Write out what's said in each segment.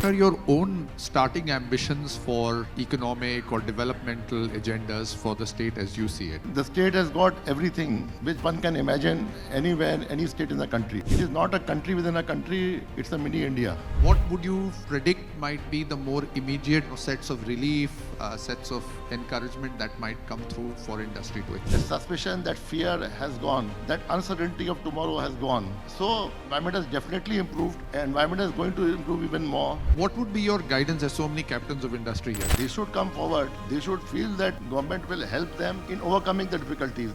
what are your own starting ambitions for economic or developmental agendas for the state as you see it? The state has got everything which one can imagine anywhere, any state in the country. It is not a country within a country, it's a mini India. What would you predict might be the more immediate sets of relief, sets of encouragement that might come through for industry to The suspicion, that fear has gone, that uncertainty of tomorrow has gone. So environment has definitely improved, and environment is going to improve even more. What would be your guidance as so many captains of industry here? They should come forward. They should feel that government will help them in overcoming the difficulties.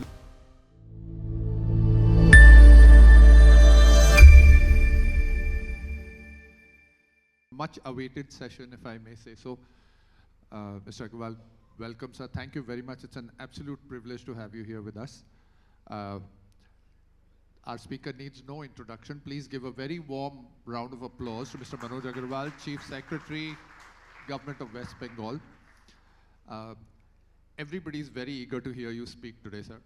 Much awaited session, if I may say so. Mr. Agarwal, welcome, sir. Thank you very much. It's an absolute privilege to have you here with us. Our speaker needs no introduction. Please give a very warm round of applause to Mr. Manoj Agarwal, Chief Secretary, Government of West Bengal. Everybody is very eager to hear you speak today, sir.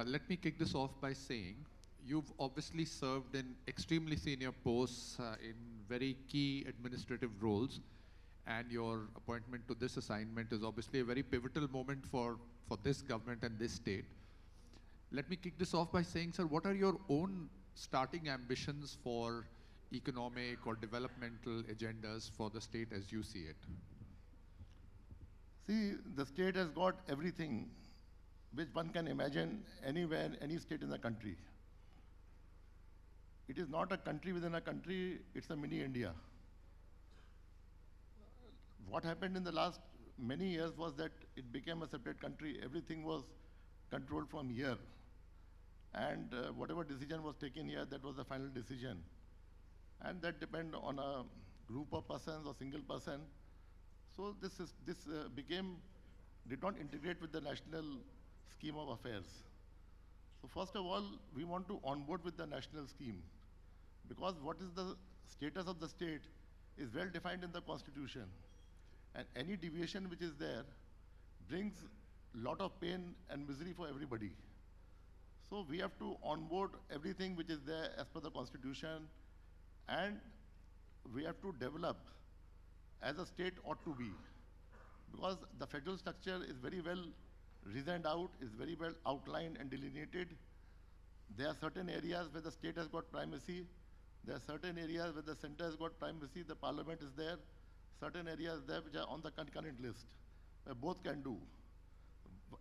Let me kick this off by saying you've obviously served in extremely senior posts in very key administrative roles, and your appointment to this assignment is obviously a very pivotal moment for this government and this state. Let me kick this off by saying, sir, what are your own starting ambitions for economic or developmental agendas for the state as you see it? See, the state has got everything which one can imagine anywhere, any state in the country. It is not a country within a country, it's a mini India. What happened in the last many years was that it became a separate country. Everything was controlled from here. And whatever decision was taken here, that was the final decision. And that depends on a group of persons or single person. So this did not integrate with the national scheme of affairs. So first of all, we want to onboard with the national scheme, because what is the status of the state is well defined in the constitution. And any deviation which is there brings a lot of pain and misery for everybody. So we have to onboard everything which is there as per the constitution, and we have to develop as a state ought to be, because the federal structure is very well reasoned out, is very well outlined and delineated. There are certain areas where the state has got primacy. There are certain areas where the center has got primacy, the parliament is there. Certain areas there which are on the concurrent list, where both can do.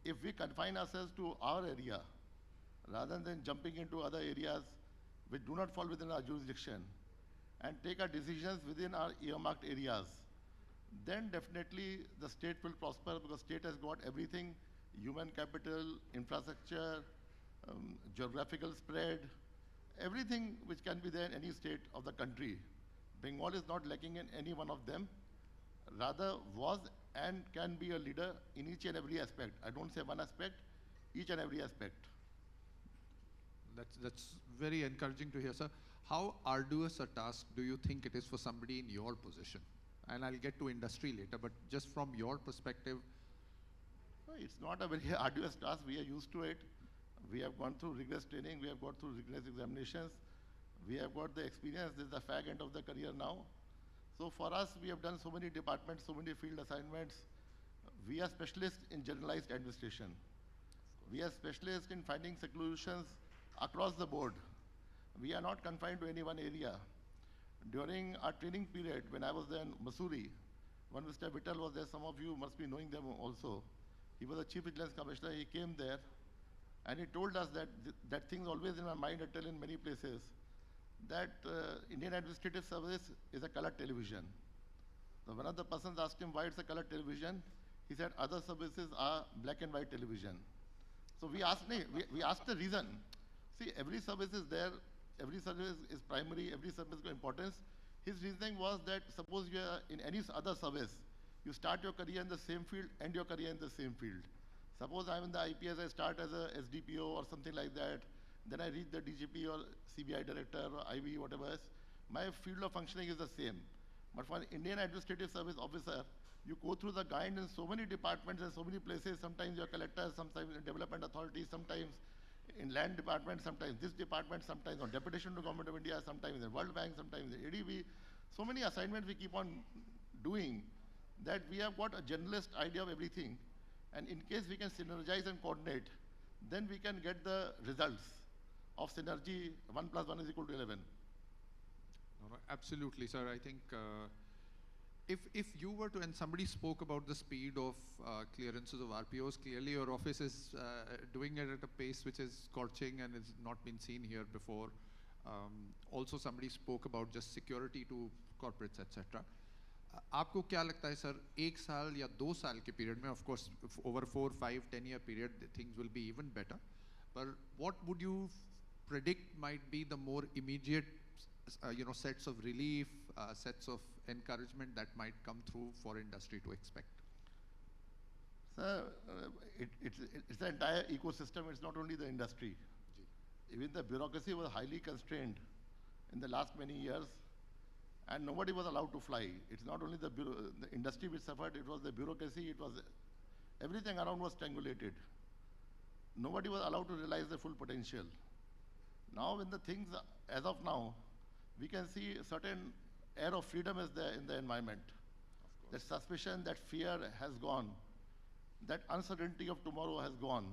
If we confine ourselves to our area, rather than jumping into other areas which do not fall within our jurisdiction, and take our decisions within our earmarked areas, then definitely the state will prosper, because state has got everything: human capital, infrastructure, geographical spread, everything which can be there in any state of the country. Bengal is not lacking in any one of them, rather was and can be a leader in each and every aspect. I don't say one aspect, each and every aspect. That's very encouraging to hear, sir. How arduous a task do you think it is for somebody in your position? And I'll get to industry later, but just from your perspective. It's not a very arduous task. We are used to it. We have gone through rigorous training. We have gone through rigorous examinations. We have got the experience. This is the fag end of the career now. So for us, we have done so many departments, so many field assignments. We are specialists in generalized administration. We are specialists in finding solutions across the board. We are not confined to any one area. During our training period, when I was there in Mussoorie, when Mr. Vittal was there, some of you must be knowing them also. He was a Chief Vigilance Commissioner. He came there and he told us that that thing's always in my mind. I tell in many places that Indian Administrative Service is a color television. So one of the persons asked him why it's a color television. He said other services are black and white television. So we asked the reason. See, every service is there. Every service is primary. Every service has importance. His reasoning was that suppose you are in any other service, you start your career in the same field, end your career in the same field. Suppose I'm in the IPS, I start as a SDPO or something like that. Then I reach the DGP or CBI director or IV, whatever else. My field of functioning is the same. But for an Indian Administrative Service officer, you go through the guide in so many departments and so many places. Sometimes you're collector, sometimes in development authority, sometimes in land department, sometimes this department, sometimes on deputation to Government of India, sometimes in World Bank, sometimes in ADB. So many assignments we keep on doing that we have got a generalist idea of everything. And in case we can synergize and coordinate, then we can get the results of synergy. 1 plus 1 is equal to 11. No, no, absolutely, sir. I think if you were to, and somebody spoke about the speed of clearances of RPOs, clearly your office is doing it at a pace which is scorching and has not been seen here before. Also, somebody spoke about just security to corporates, etc. आपको क्या लगता है sir, 1 साल या 2 साल के period में, of course over 4, 5, 10 year period, things will be even better. But what would you predict might be the more immediate, sets of relief, sets of encouragement that might come through for industry to expect? Sir, it's the entire ecosystem. It's not only the industry. Even the bureaucracy was highly constrained in the last many years, and nobody was allowed to fly. It's not only the industry which suffered, it was the bureaucracy, it was everything around was strangulated. Nobody was allowed to realize the full potential. Now, when the things, as of now, we can see a certain air of freedom is there in the environment. That suspicion, that fear has gone. That uncertainty of tomorrow has gone.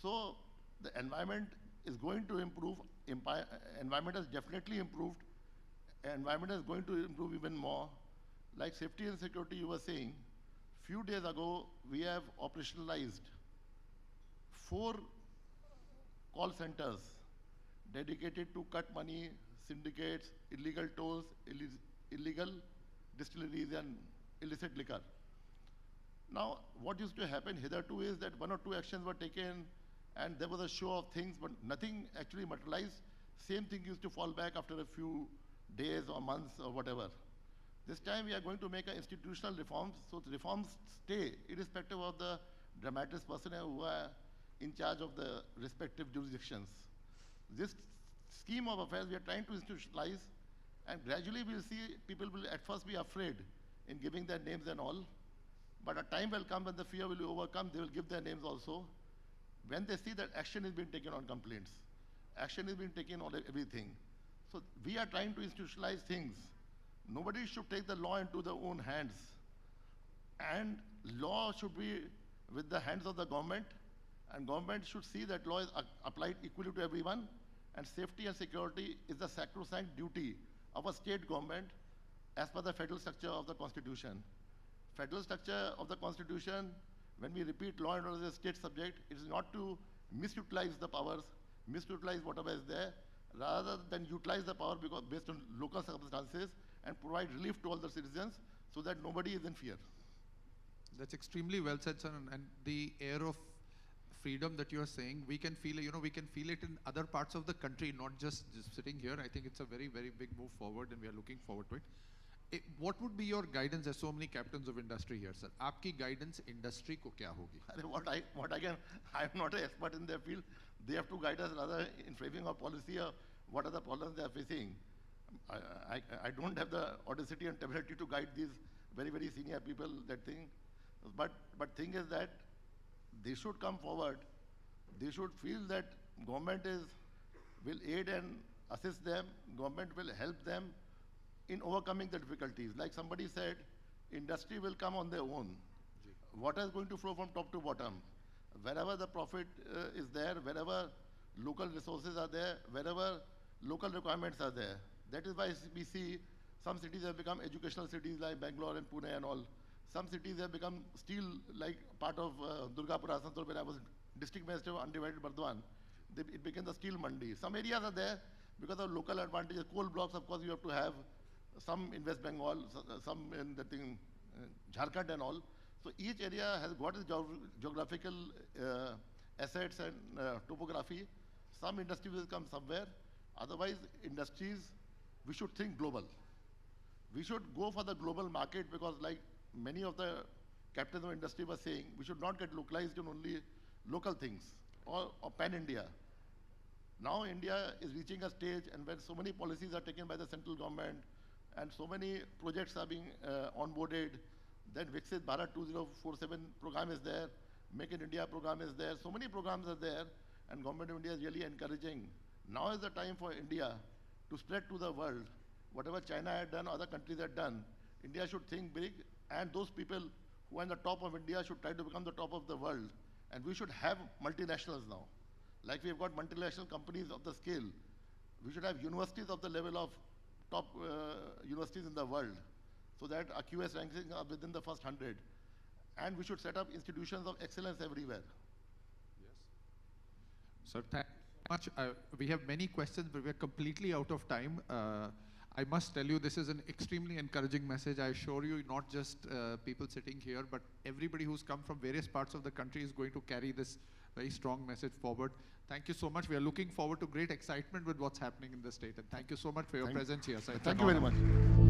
So, the environment is going to improve. Environment has definitely improved. Environment is going to improve even more. Like safety and security, you were saying, few days ago, we have operationalized 4 call centers dedicated to cut money, syndicates, illegal tolls, illegal distilleries, and illicit liquor. Now, what used to happen hitherto is that 1 or 2 actions were taken, and there was a show of things, but nothing actually materialized. Same thing used to fall back after a few days or months or whatever. This time we are going to make institutional reforms, so the reforms stay irrespective of the dramatis personae who are in charge of the respective jurisdictions. This scheme of affairs we are trying to institutionalize, and gradually we'll see people will at first be afraid in giving their names and all, but a time will come when the fear will be overcome, they will give their names also. When they see that action is being taken on complaints, action is being taken on everything. So we are trying to institutionalize things. Nobody should take the law into their own hands. And law should be with the hands of the government, and government should see that law is applied equally to everyone, and safety and security is the sacrosanct duty of a state government as per the federal structure of the constitution. Federal structure of the constitution, when we repeat law and order as a state subject, it is not to misutilize the powers, misutilize whatever is there, rather than utilize the power because based on local circumstances and provide relief to all the citizens so that nobody is in fear. That's extremely well said, sir. And the air of freedom that you are saying, we can feel, we can feel it in other parts of the country, not just sitting here. I think it's a very, very big move forward, and we are looking forward to it. What would be your guidance? There's so many captains of industry here, sir. Aapki guidance industry ko kya hogi? What I can, I'm not an expert in their field. They have to guide us rather in framing of policy or what are the problems they are facing. I don't have the audacity and temerity to guide these very, very senior people, that thing. But thing is that they should come forward. They should feel that government will aid and assist them. Government will help them in overcoming the difficulties. Like somebody said, industry will come on their own. Water is going to flow from top to bottom. Wherever the profit is there, wherever local resources are there, wherever local requirements are there. That is why we see some cities have become educational cities like Bangalore and Pune and all. Some cities have become still like part of Durgapur, Asansol, where I was district minister of undivided Bardwan. It became the steel mandi. Some areas are there because of local advantages. Coal blocks, of course, you have to have some in West Bengal, some in the thing, Jharkhand and all. So each area has got its geographical assets and topography. Some industry will come somewhere. Otherwise, industries, we should think global. We should go for the global market because like many of the captains of industry were saying, we should not get localized on only local things or pan-India. Now India is reaching a stage and when so many policies are taken by the central government and so many projects are being onboarded, then Viksit Bharat 2047 program is there, Make in India program is there, so many programs are there and government of India is really encouraging. Now is the time for India to spread to the world Whatever China had done, other countries had done, India should think big, and those people who are on the top of India should try to become the top of the world. And we should have multinationals now. Like we have got multinational companies of the scale, we should have universities of the level of top universities in the world, so that our QS ranking are within the first 100. And we should set up institutions of excellence everywhere. Sir, thank you so much. We have many questions, but we're completely out of time. I must tell you, this is an extremely encouraging message. I assure you, not just people sitting here, but everybody who's come from various parts of the country is going to carry this very strong message forward. Thank you so much. We are looking forward to great excitement with what's happening in the state. And thank you so much for your presence here, sir. Thank you very much.